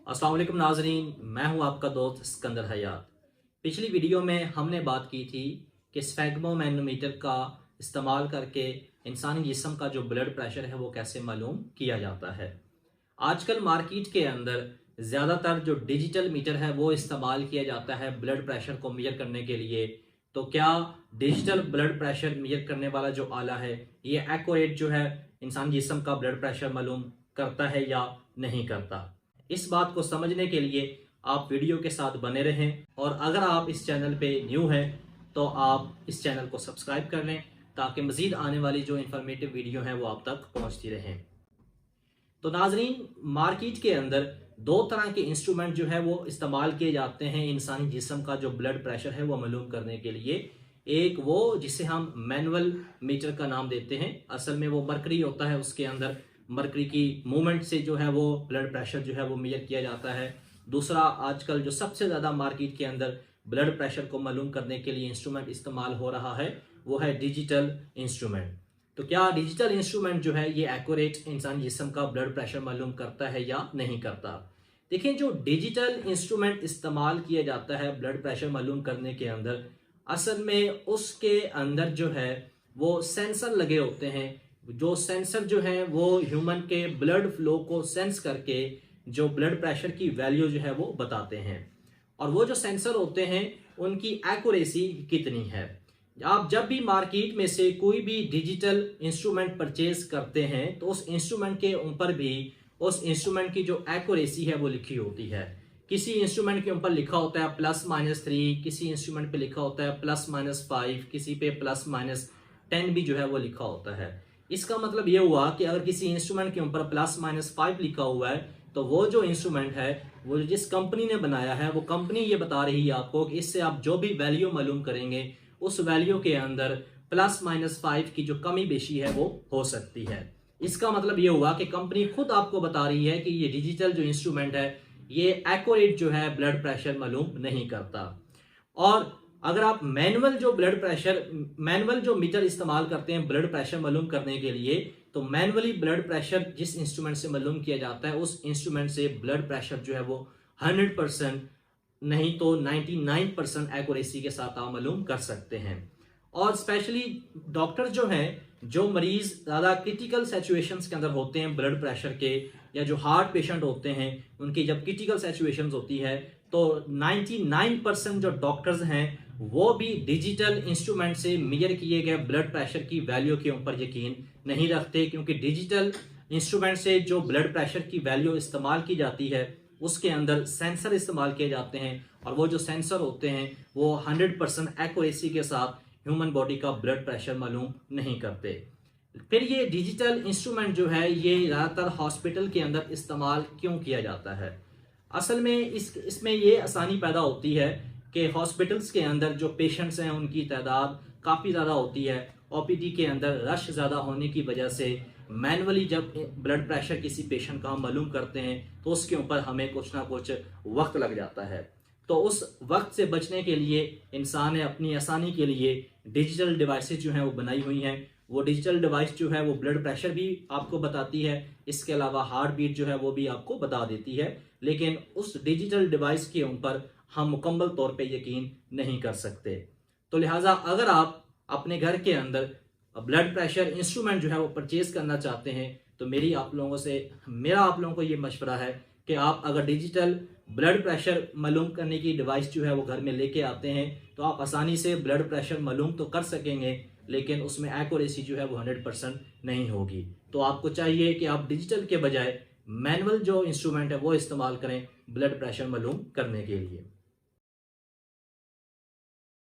अस्सलाम वालेकुम नाजरीन, मैं हूं आपका दोस्त सिकंदर हयात। पिछली वीडियो में हमने बात की थी कि स्फेग्मोमैनोमीटर का इस्तेमाल करके इंसानी जिस्म का जो ब्लड प्रेशर है वो कैसे मालूम किया जाता है। आजकल मार्केट के अंदर ज़्यादातर जो डिजिटल मीटर है वो इस्तेमाल किया जाता है ब्लड प्रेशर को मेजर करने के लिए। तो क्या डिजिटल ब्लड प्रेशर मेजर करने वाला जो आला है ये एक्यूरेट जो है इंसान जिस्म का ब्लड प्रेशर मालूम करता है या नहीं करता? इस बात को समझने के लिए आप वीडियो के साथ बने रहें, और अगर आप इस चैनल पे न्यू हैं तो आप इस चैनल को सब्सक्राइब कर लें ताकि मज़ीद आने वाली जो इन्फॉर्मेटिव वीडियो हैं वो आप तक पहुंचती रहें। तो नाजरीन, मार्केट के अंदर दो तरह के इंस्ट्रूमेंट जो है वो इस्तेमाल किए जाते हैं इंसानी जिस्म का जो ब्लड प्रेशर है वो मालूम करने के लिए। एक वो जिसे हम मैनुअल मीटर का नाम देते हैं, असल में वो मरकरी होता है, उसके अंदर मरकरी की मूवमेंट से जो है वो ब्लड प्रेशर जो है वो मेजर किया जाता है। दूसरा, आजकल जो सबसे ज़्यादा मार्केट के अंदर ब्लड प्रेशर को मालूम करने के लिए इंस्ट्रूमेंट इस्तेमाल हो रहा है वो है डिजिटल इंस्ट्रूमेंट। तो क्या डिजिटल इंस्ट्रूमेंट जो है ये एक्यूरेट इंसान जिस्म का ब्लड प्रेशर मालूम करता है या नहीं करता? देखिए, जो डिजिटल इंस्ट्रूमेंट इस्तेमाल किया जाता है ब्लड प्रेशर मालूम करने के अंदर, असल में उसके अंदर जो है वो सेंसर लगे होते हैं। जो सेंसर जो है वो ह्यूमन के ब्लड फ्लो को सेंस करके जो ब्लड प्रेशर की वैल्यू जो है वो बताते हैं। और वो जो सेंसर होते हैं उनकी एक्यूरेसी कितनी है। आप जब भी मार्केट में से कोई भी डिजिटल इंस्ट्रूमेंट परचेज करते हैं तो उस इंस्ट्रूमेंट के ऊपर भी उस इंस्ट्रूमेंट की जो एक्यूरेसी है वो लिखी होती है। किसी इंस्ट्रूमेंट के ऊपर लिखा होता है +-3, किसी इंस्ट्रूमेंट पे लिखा होता है +-5, किसी पे +-10 भी जो है वो लिखा होता है। इसका मतलब ये हुआ कि अगर किसी इंस्ट्रूमेंट के ऊपर +-5 लिखा हुआ है तो वो जो इंस्ट्रूमेंट है वो जिस कंपनी ने बनाया है वो कंपनी ये बता रही है आपको कि इससे आप जो भी वैल्यू मालूम करेंगे उस वैल्यू के अंदर +-5 की जो कमी बेशी है वो हो सकती है। इसका मतलब ये हुआ कि कंपनी खुद आपको बता रही है कि ये डिजिटल जो इंस्ट्रूमेंट है ये एक्यूरेट जो है ब्लड प्रेशर मालूम नहीं करता। और अगर आप मैनुअल जो मीटर इस्तेमाल करते हैं ब्लड प्रेशर मालूम करने के लिए, तो मैनुअली ब्लड प्रेशर जिस इंस्ट्रूमेंट से मालूम किया जाता है उस इंस्ट्रूमेंट से ब्लड प्रेशर जो है वो 100% नहीं तो 99% एक्यूरेसी के साथ आप मालूम कर सकते हैं। और स्पेशली डॉक्टर जो हैं, जो मरीज ज़्यादा क्रिटिकल सिचुएशंस के अंदर होते हैं ब्लड प्रेशर के, या जो हार्ट पेशेंट होते हैं उनकी जब क्रिटिकल सिचुएशंस होती है तो 99% जो डॉक्टर्स हैं वो भी डिजिटल इंस्ट्रूमेंट से मेजर किए गए ब्लड प्रेशर की वैल्यू के ऊपर यकीन नहीं रखते, क्योंकि डिजिटल इंस्ट्रूमेंट से जो ब्लड प्रेशर की वैल्यू इस्तेमाल की जाती है उसके अंदर सेंसर इस्तेमाल किए जाते हैं, और वो जो सेंसर होते हैं वो 100% एक्यूरेसी के साथ ह्यूमन बॉडी का ब्लड प्रेशर मालूम नहीं करते। फिर ये डिजिटल इंस्ट्रूमेंट जो है ये ज़्यादातर हॉस्पिटल के अंदर इस्तेमाल क्यों किया जाता है? असल में इसमें ये आसानी पैदा होती है कि हॉस्पिटल्स के अंदर जो पेशेंट्स हैं उनकी तादाद काफ़ी ज़्यादा होती है। ओपीडी के अंदर रश ज़्यादा होने की वजह से मैनुअली जब ब्लड प्रेशर किसी पेशेंट का हम मालूम करते हैं तो उसके ऊपर हमें कुछ ना कुछ वक्त लग जाता है। तो उस वक्त से बचने के लिए इंसान ने अपनी आसानी के लिए डिजिटल डिवाइसेज जो हैं वो बनाई हुई हैं। वो डिजिटल डिवाइस जो है वो ब्लड प्रेशर भी आपको बताती है, इसके अलावा हार्ट बीट जो है वो भी आपको बता देती है, लेकिन उस डिजिटल डिवाइस के ऊपर हम मुकम्मल तौर पे यकीन नहीं कर सकते। तो लिहाजा अगर आप अपने घर के अंदर ब्लड प्रेशर इंस्ट्रूमेंट जो है वो परचेज करना चाहते हैं तो मेरा आप लोगों को ये मशवरा है कि आप अगर डिजिटल ब्लड प्रेशर मालूम करने की डिवाइस जो है वो घर में लेके आते हैं तो आप आसानी से ब्लड प्रेशर मालूम तो कर सकेंगे, लेकिन उसमें एक्यूरेसी जो है वो 100% नहीं होगी। तो आपको चाहिए कि आप डिजिटल के बजाय मैनुअल जो इंस्ट्रूमेंट है वो इस्तेमाल करें ब्लड प्रेशर मालूम करने के लिए।